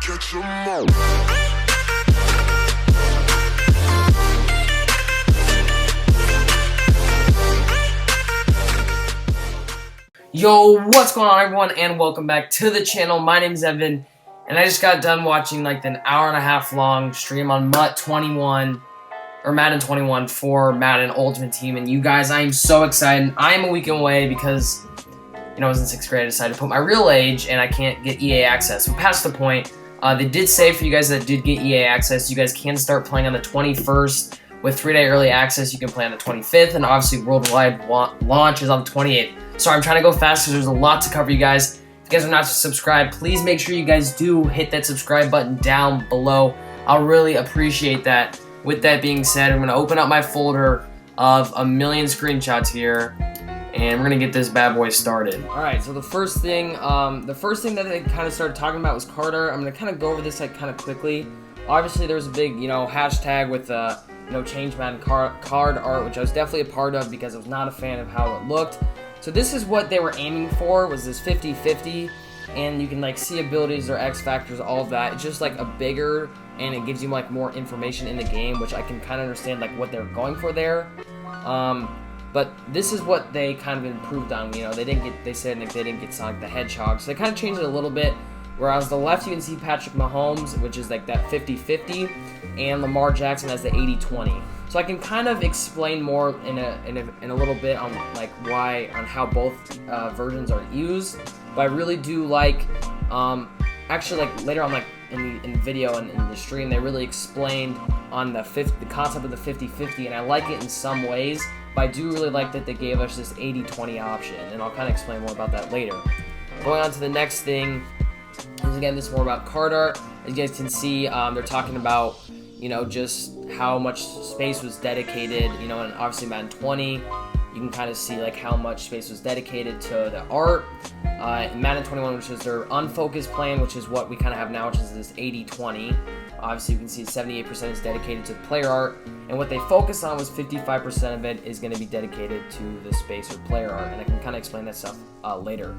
catch 'em all. Yo, what's going on, everyone, and welcome back to the channel. My name is Evan, and I just got done watching like an hour-and-a-half long stream on Madden 21 for Madden Ultimate Team. And you guys, I am so excited. I am a week away because, I was in 6th grade. I decided to put my real age, and I can't get EA access. We're past the point. They did say for you guys that did get EA access, you guys can start playing on the 21st. With 3-day early access, you can play on the 25th, and obviously worldwide launch is on the 28th. So I'm trying to go fast because there's a lot to cover, you guys. If you guys are not subscribed, please make sure you guys do hit that subscribe button down below. I'll really appreciate that. With that being said, I'm going to open up my folder of a million screenshots here, and we're going to get this bad boy started. Alright, so the first thing that they kind of started talking about was card art. I'm going to kind of go over this like kind of quickly. Obviously, there's a big, hashtag with change Madden card art, which I was definitely a part of because I was not a fan of how it looked. So this is what they were aiming for, was this 50-50, and you can like see abilities or X factors, all of that. It's just like a bigger, and it gives you like more information in the game, which I can kind of understand like what they're going for there. But this is what they kind of improved on. They said they didn't get Sonic the Hedgehog, so they kind of changed it a little bit. Whereas the left, you can see Patrick Mahomes, which is like that 50-50, and Lamar Jackson has the 80-20. So I can kind of explain more in a little bit on like on how both versions are used. But I really do like, actually like later on like in the video and in the stream, they really explained on the concept of the 50-50, and I like it in some ways. But I do really like that they gave us this 80-20 option, and I'll kind of explain more about that later. Going on to the next thing. Again, this is more about card art. As you guys can see, they're talking about, just how much space was dedicated, and obviously Madden 20, you can kind of see like how much space was dedicated to the art. In Madden 21, which is their unfocused plan, which is what we kind of have now, which is this 80-20. Obviously, you can see 78% is dedicated to the player art, and what they focused on was 55% of it is going to be dedicated to the space or player art, and I can kind of explain that stuff later.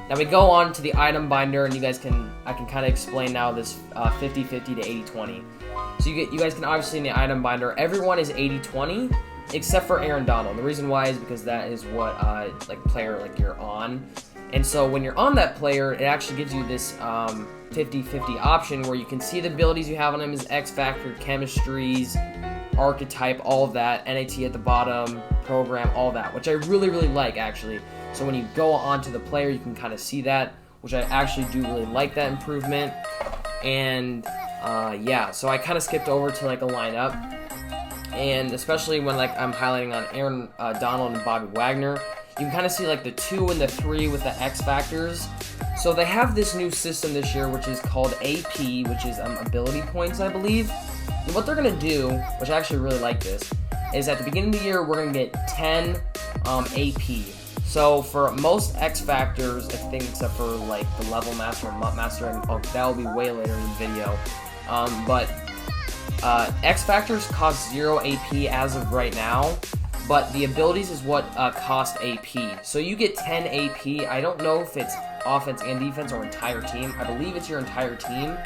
Now we go on to the item binder, and I can kind of explain now this 50-50 to 80-20. So you guys can obviously in the item binder, everyone is 80-20 except for Aaron Donald. The reason why is because that is what player you're on, and so when you're on that player, it actually gives you this 50-50 option where you can see the abilities you have on him is X Factor, chemistries, archetype, all of that, NAT at the bottom, program, all that, which I really like actually. So when you go onto the player, you can kind of see that, which I actually do really like that improvement. And yeah, so I kind of skipped over to like a lineup, and especially when like I'm highlighting on Aaron Donald and Bobby Wagner, you can kind of see like the 2 and the 3 with the X factors. So they have this new system this year, which is called AP, which is ability points, I believe. And what they're gonna do, which I actually really like this, is at the beginning of the year we're gonna get 10 AP. So for most X factors, I think except for like the level master and MUT master, and that will be way later in the video. But X factors cost 0 AP as of right now, but the abilities is what cost AP. So you get 10 AP. I don't know if it's offense and defense or entire team. I believe it's your entire team,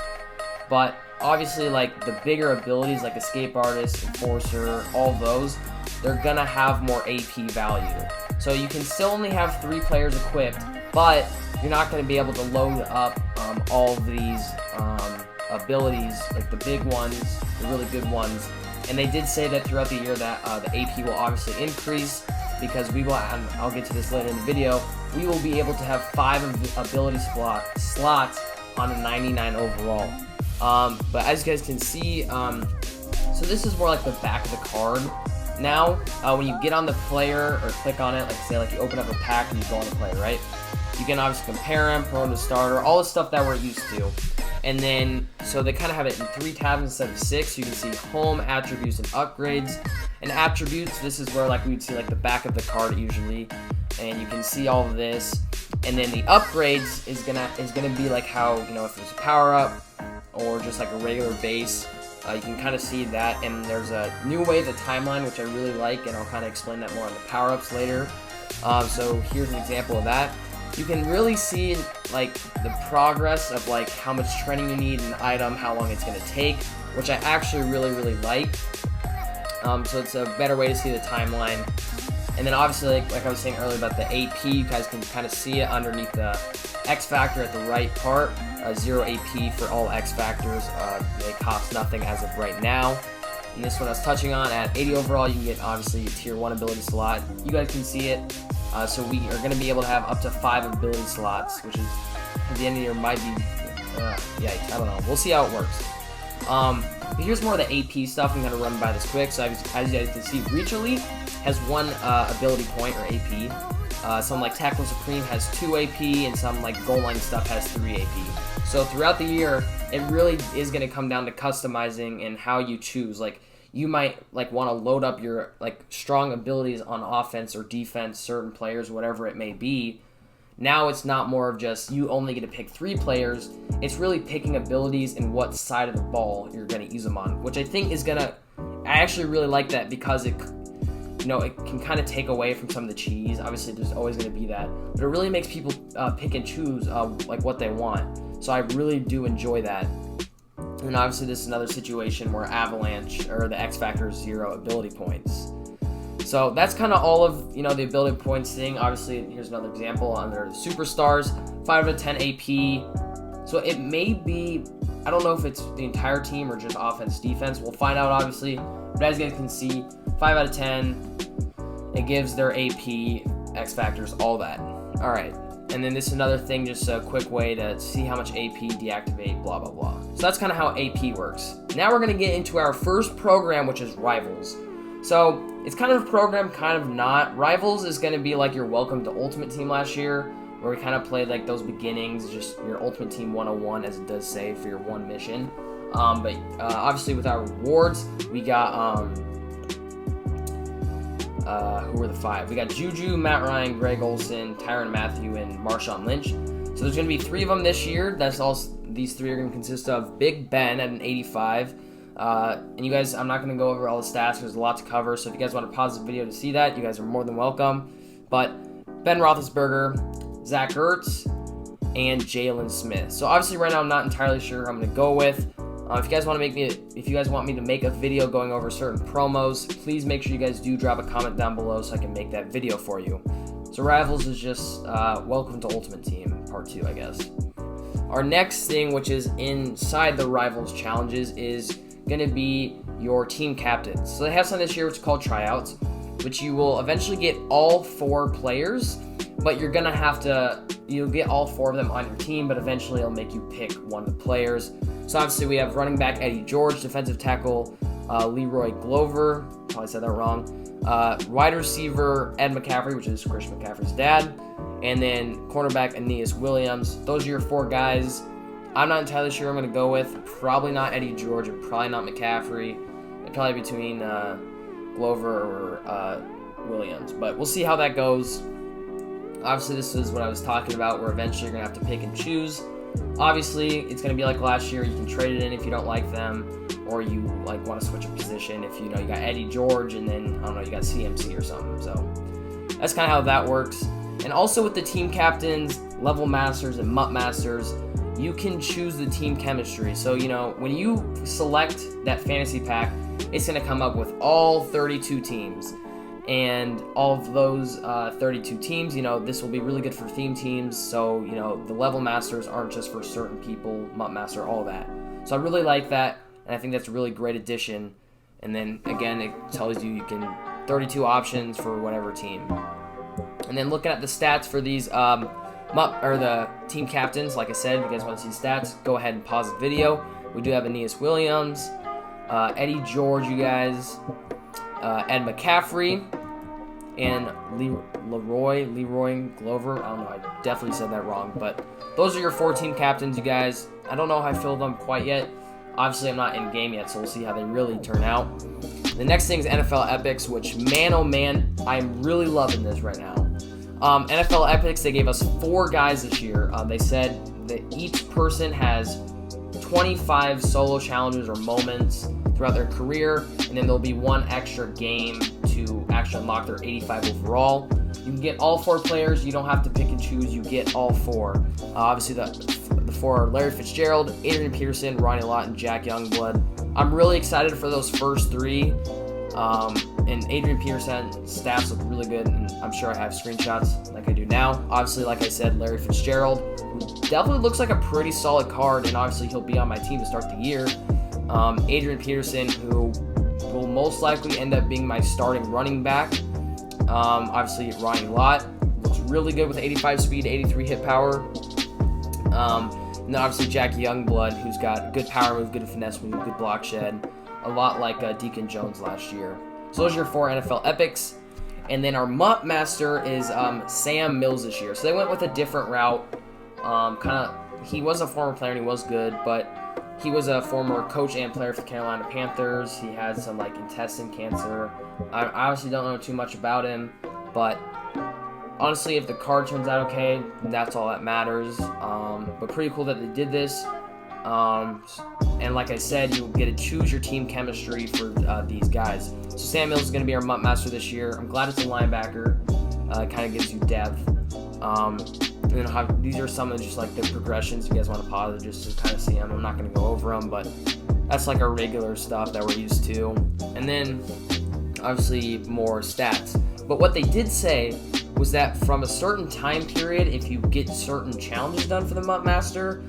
but obviously like the bigger abilities like Escape Artist, Enforcer, all those, they're gonna have more AP value. So you can still only have 3 players equipped, but you're not going to be able to load up all of these abilities, like the big ones, the really good ones. And they did say that throughout the year that the AP will obviously increase, because we will, and I'll get to this later in the video, we will be able to have 5 ability slots on a 99 overall. But as you guys can see, so this is more like the back of the card. Now, when you get on the player or click on it, like say like you open up a pack and you go on the player, right? You can obviously compare him, prone to starter, all the stuff that we're used to. And then, so they kind of have it in 3 tabs instead of 6. You can see home, attributes, and upgrades. And attributes, this is where like we'd see like the back of the card usually. And you can see all of this. And then the upgrades is gonna be like how, if there's a power up or just like a regular base. You can kind of see that, and there's a new way the timeline, which I really like, and I'll kind of explain that more on the power-ups later. So here's an example of that. you can really see like the progress of like how much training you need in an item, how long it's going to take, which I actually really like. So it's a better way to see the timeline. And then obviously, like I was saying earlier about the AP, you guys can kind of see it underneath the X Factor at the right part. 0 AP for all X Factors. They cost nothing as of right now. And this one I was touching on, at 80 overall, you can get obviously a tier 1 ability slot. You guys can see it. So we are going to be able to have up to 5 ability slots, which is at the end of the year might be, yikes, I don't know. We'll see how it works. But here's more of the AP stuff. I'm going to run by this quick. So as you guys can see, Reach Elite has 1 ability point, or AP. Some like Tackle Supreme has 2 AP, and some like Goal Line stuff has 3 AP. So throughout the year, it really is going to come down to customizing and how you choose. Like, you might like want to load up your like strong abilities on offense or defense, certain players, whatever it may be. Now it's not more of just you only get to pick 3 players. It's really picking abilities and what side of the ball you're going to use them on, which I think is going to, I actually really like that because it, you know, it can kind of take away from some of the cheese. Obviously, there's always going to be that, but it really makes people pick and choose like what they want. So I really do enjoy that. And obviously, this is another situation where Avalanche or the X Factor is 0 ability points. So that's kind of all of, you know, the ability points thing. Obviously, here's another example under the Superstars, 5 out of 10 AP. So it may be, I don't know if it's the entire team or just offense, defense. We'll find out, obviously. But as you guys can see, 5 out of 10, it gives their AP, X Factors, all that. All right. And then this is another thing, just a quick way to see how much AP, deactivate, blah, blah, blah. So that's kind of how AP works. Now we're going to get into our first program, which is Rivals. So it's kind of a program, kind of not. Rivals is going to be like your Welcome to Ultimate Team last year, where we kind of played like those beginnings, just your Ultimate Team 101, as it does say, for your one mission. But obviously with our rewards, we got... who were the 5? We got Juju, Matt Ryan, Greg Olsen, Tyrann Mathieu, and Marshawn Lynch. So there's going to be 3 of them this year. That's all. These 3 are going to consist of Big Ben at an 85. And you guys, I'm not going to go over all the stats. There's a lot to cover. So if you guys want to pause the video to see that, you guys are more than welcome. But Ben Roethlisberger, Zach Ertz, and Jalen Smith. So obviously right now I'm not entirely sure who I'm going to go with. If you guys want me to make a video going over certain promos, please make sure you guys do drop a comment down below so I can make that video for you. So Rivals is just Welcome to Ultimate Team Part 2, I guess. Our next thing, which is inside the Rivals challenges, is going to be your team captains. So they have something this year which is called tryouts, which you will eventually get all 4 players, but you're going to have to, you'll get all 4 of them on your team, but eventually it'll make you pick one of the players. So obviously we have running back Eddie George, defensive tackle Leroy Glover, probably said that wrong, wide receiver Ed McCaffrey, which is Christian McCaffrey's dad, and then cornerback Aeneas Williams. Those are your 4 guys. I'm not entirely sure I'm going to go with. Probably not Eddie George and probably not McCaffrey. Probably between Glover or Williams, but we'll see how that goes. Obviously this is what I was talking about, where eventually you're going to have to pick and choose. Obviously, it's going to be like last year. You can trade it in if you don't like them, or you like want to switch a position. If you know you got Eddie George and then, I don't know, you got CMC or something. So that's kind of how that works. And also with the team captains, level masters, and MUT masters, you can choose the team chemistry. So, you know, when you select that fantasy pack, it's going to come up with all 32 teams. And all of those 32 teams, you know, this will be really good for theme teams. So, you know, the level masters aren't just for certain people, MUT master, all that. So I really like that, and I think that's a really great addition. And then, again, it tells you can 32 options for whatever team. And then looking at the stats for these MUT, or the team captains, like I said, if you guys want to see stats, go ahead and pause the video. We do have Aeneas Williams, Eddie George, you guys, Ed McCaffrey, and Leroy Glover. I don't know, I definitely said that wrong, but those are your 4 team captains, you guys. I don't know how I feel them quite yet. Obviously, I'm not in game yet, so we'll see how they really turn out. The next thing is NFL Epics, which, man, oh man, I'm really loving this right now. NFL Epics, they gave us 4 guys this year. They said that each person has 25 solo challenges or moments throughout their career, and then there'll be 1 extra game to actually unlock their 85 overall. You can get all 4 players. You don't have to pick and choose. You get all 4. Obviously, the 4 are Larry Fitzgerald, Adrian Peterson, Ronnie Lott, and Jack Youngblood. I'm really excited for those first 3. And Adrian Peterson's stats look really good, and I'm sure I have screenshots like I do now. Obviously, like I said, Larry Fitzgerald, who definitely looks like a pretty solid card, and obviously he'll be on my team to start the year. Adrian Peterson, who will most likely end up being my starting running back. Obviously, Ronnie Lott looks really good with 85 speed, 83 hit power. And then obviously Jack Youngblood, who's got good power move, good finesse move, good block shed, a lot like Deacon Jones last year. So those are your 4 NFL epics. And then our MUT Master is Sam Mills this year. So they went with a different route. He was a former player and he was good, but he was a former coach and player for the Carolina Panthers. He had some intestine cancer. I obviously don't know too much about him, but honestly, if the card turns out okay, that's all that matters. But pretty cool that they did this. And like I said, you get to choose your team chemistry for these guys. So Sam Mills is going to be our MUT Master this year. I'm glad it's a linebacker. It kind of gives you depth. And then these are some of just the progressions you guys want to pause just to kind of see them. I'm not going to go over them, but that's our regular stuff that we're used to. And then obviously more stats. But what they did say was that from a certain time period, if you get certain challenges done for the MUT Master,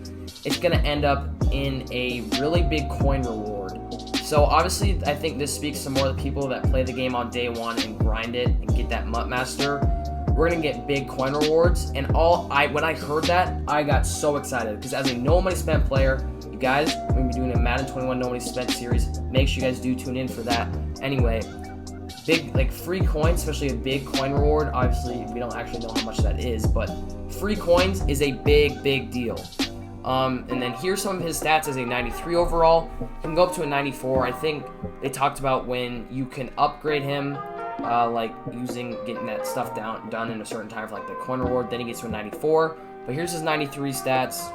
it's going to end up in a really big coin reward. So obviously, I think this speaks to more of the people that play the game on day 1 and grind it and get that MUT Master. We're going to get big coin rewards. And when I heard that, I got so excited. Because as a no money spent player, you guys, we're going to be doing a Madden 21 no money spent series. Make sure you guys do tune in for that. Anyway, big free coins, especially a big coin reward. Obviously, we don't actually know how much that is, but free coins is a big deal. And then here's some of his stats as a 93 overall. He can go up to a 94. I think they talked about when you can upgrade him, getting that stuff done in a certain time for the coin reward. Then he gets to a 94. But here's his 93 stats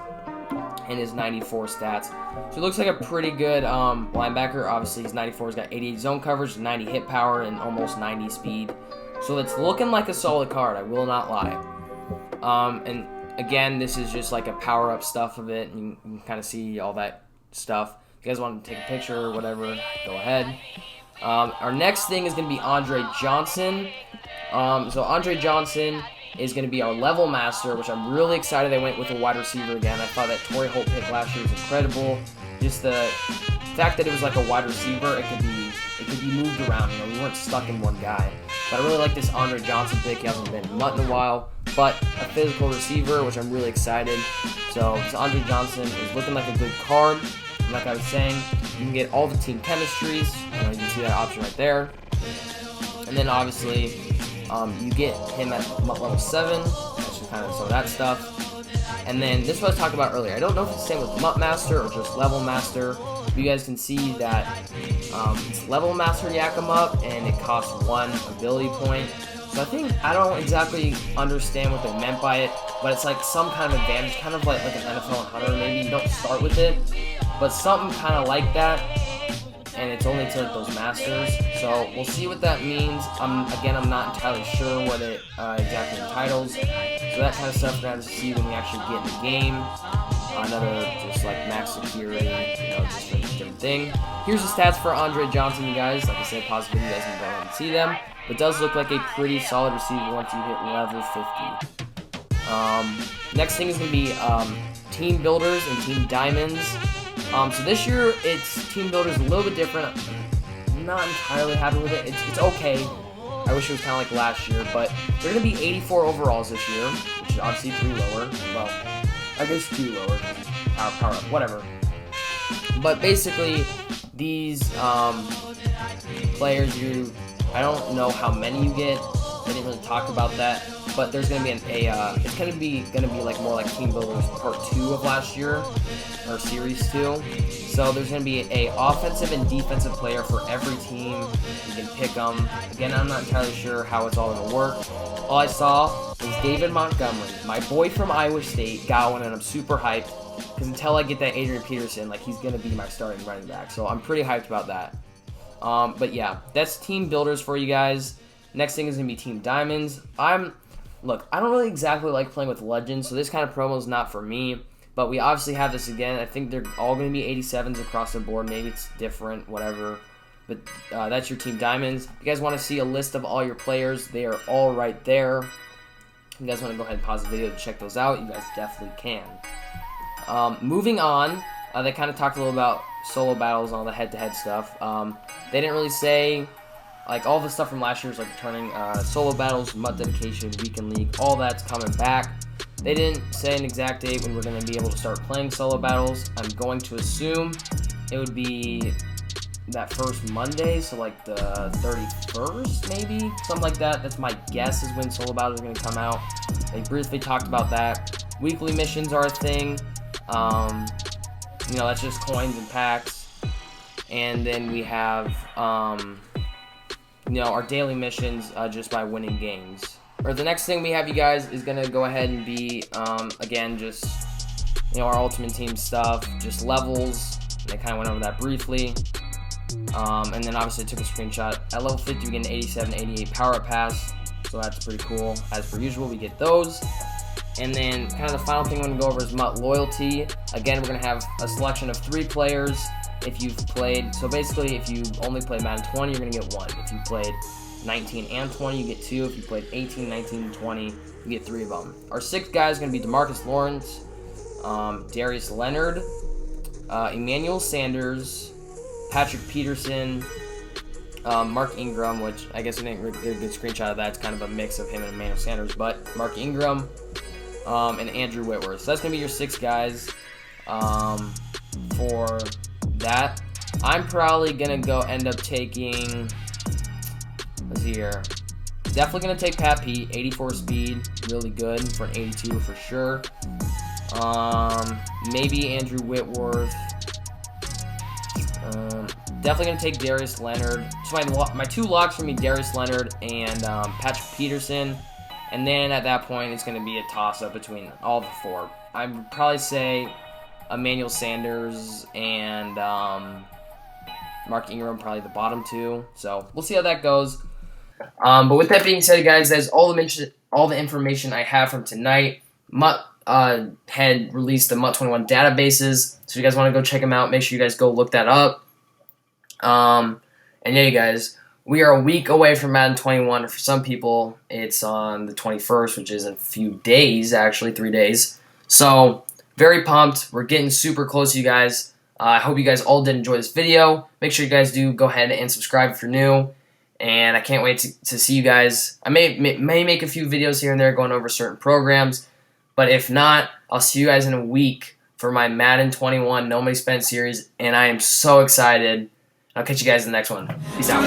and his 94 stats. So he looks like a pretty good linebacker. Obviously, his 94 has got 88 zone coverage, 90 hit power, and almost 90 speed. So it's looking like a solid card. I will not lie. And again, this is just a power-up stuff of it. You can kind of see all that stuff. If you guys want to take a picture or whatever, go ahead. Our next thing is going to be Andre Johnson. So Andre Johnson is going to be our level master, which I'm really excited they went with a wide receiver again. I thought that Torrey Holt pick last year was incredible. Just the fact that it was a wide receiver, it could be moved around. We weren't stuck in one guy. But I really like this Andre Johnson pick. He hasn't been MUT in a while, but a physical receiver, which I'm really excited. So Andre Johnson is looking like a good card. And like I was saying, you can get all the team chemistries. You can see that option right there. And then obviously, you get him at MUT level 7. That's just kind of some of that stuff. And then this is what I was talking about earlier. I don't know if it's the same with MUT Master or just Level Master. You guys can see that it's Level Master Yak 'em Up, and it costs 1 ability point. So I don't exactly understand what they meant by it, but it's some kind of advantage, kind of like an NFL Hunter. Maybe you don't start with it, but something kind of like that. And it's only to those masters. So we'll see what that means. I'm not entirely sure what it exactly entitles. So that kind of stuff we're going to have to see when we actually get in the game. Another just max security, just a different thing. Here's the stats for Andre Johnson, you guys. Like I said, pause the video, you guys can go ahead and see them. But it does look like a pretty solid receiver once you hit level 50. Next thing is going to be Team Builders and Team Diamonds. So this year, it's Team Builders a little bit different. I'm not entirely happy with it. It's okay. I wish it was kind of like last year, but they're going to be 84 overalls this year, which is obviously 3 lower. Well, I guess 2 lower. Power up, whatever. But basically, these players, I don't know how many you get. I didn't really talk about that. But there's going to be it's going to be more like Team Builders Part 2 of last year, or Series 2. So there's going to be a offensive and defensive player for every team. You can pick them. Again, I'm not entirely sure how it's all going to work. All I saw was David Montgomery, my boy from Iowa State, got one, and I'm super hyped. Because until I get that Adrian Peterson, he's going to be my starting running back. So I'm pretty hyped about that. But yeah, that's Team Builders for you guys. Next thing is going to be Team Diamonds. Look, I don't really exactly like playing with Legends, so this kind of promo is not for me. But we obviously have this again. I think they're all going to be 87s across the board. Maybe it's different, whatever. But that's your Team Diamonds. If you guys want to see a list of all your players, they are all right there. If you guys want to go ahead and pause the video to check those out, you guys definitely can. Moving on, they kind of talked a little about solo battles and all the head-to-head stuff. They didn't really say, like, all the stuff from last year was like returning solo battles, MUT dedication, weekend league, all that's coming back. They didn't say an exact date when we're going to be able to start playing solo battles. I'm going to assume it would be that first Monday, so like the 31st, maybe? Something like that. That's my guess is when solo battles are going to come out. They briefly talked about that. Weekly missions are a thing. You know, that's just coins and packs. And then we have, you know, our daily missions just by winning games. Or the next thing we have, you guys, is going to go ahead and be, again, just, you know, our Ultimate Team stuff, just levels. I kind of went over that briefly. And then obviously I took a screenshot. At level 50, we get an 87, 88 power-up pass. So that's pretty cool. As per usual, we get those. And then kind of the final thing I'm going to go over is MUT loyalty. Again, we're going to have a selection of 3 players if you've played. So basically, if you only played Madden 20, you're going to get 1. If you played 19 and 20, you get 2. If you played 18, 19, and 20, you get 3 of them. Our 6th guy is going to be DeMarcus Lawrence, Darius Leonard, Emmanuel Sanders, Patrick Peterson, Mark Ingram, which I guess we didn't get a good screenshot of that. It's kind of a mix of him and Emmanuel Sanders, but Mark Ingram, and Andrew Whitworth. So that's going to be your 6 guys for that. I'm probably going to go end up taking, let's see here, definitely going to take Pat Pete, 84 speed, really good for an 82 for sure. Maybe Andrew Whitworth. Definitely going to take Darius Leonard. So my 2 locks for me, Darius Leonard and Patrick Peterson. And then at that point, it's going to be a toss-up between all the 4. I would probably say Emmanuel Sanders and Mark Ingram, probably the bottom 2. So we'll see how that goes. But with that being said, guys, that's all the information I have from tonight. MUT had released the MUT 21 databases, so if you guys want to go check them out, make sure you guys go look that up. And yeah, you guys, we are a week away from Madden 21. For some people, it's on the 21st, which is in a few days, actually, 3 days. So, very pumped. We're getting super close, you guys. I hope you guys all did enjoy this video. Make sure you guys do go ahead and subscribe if you're new. And I can't wait to see you guys. I may make a few videos here and there going over certain programs. But if not, I'll see you guys in a week for my Madden 21 No Money Spent series. And I am so excited. I'll catch you guys in the next one. Peace out.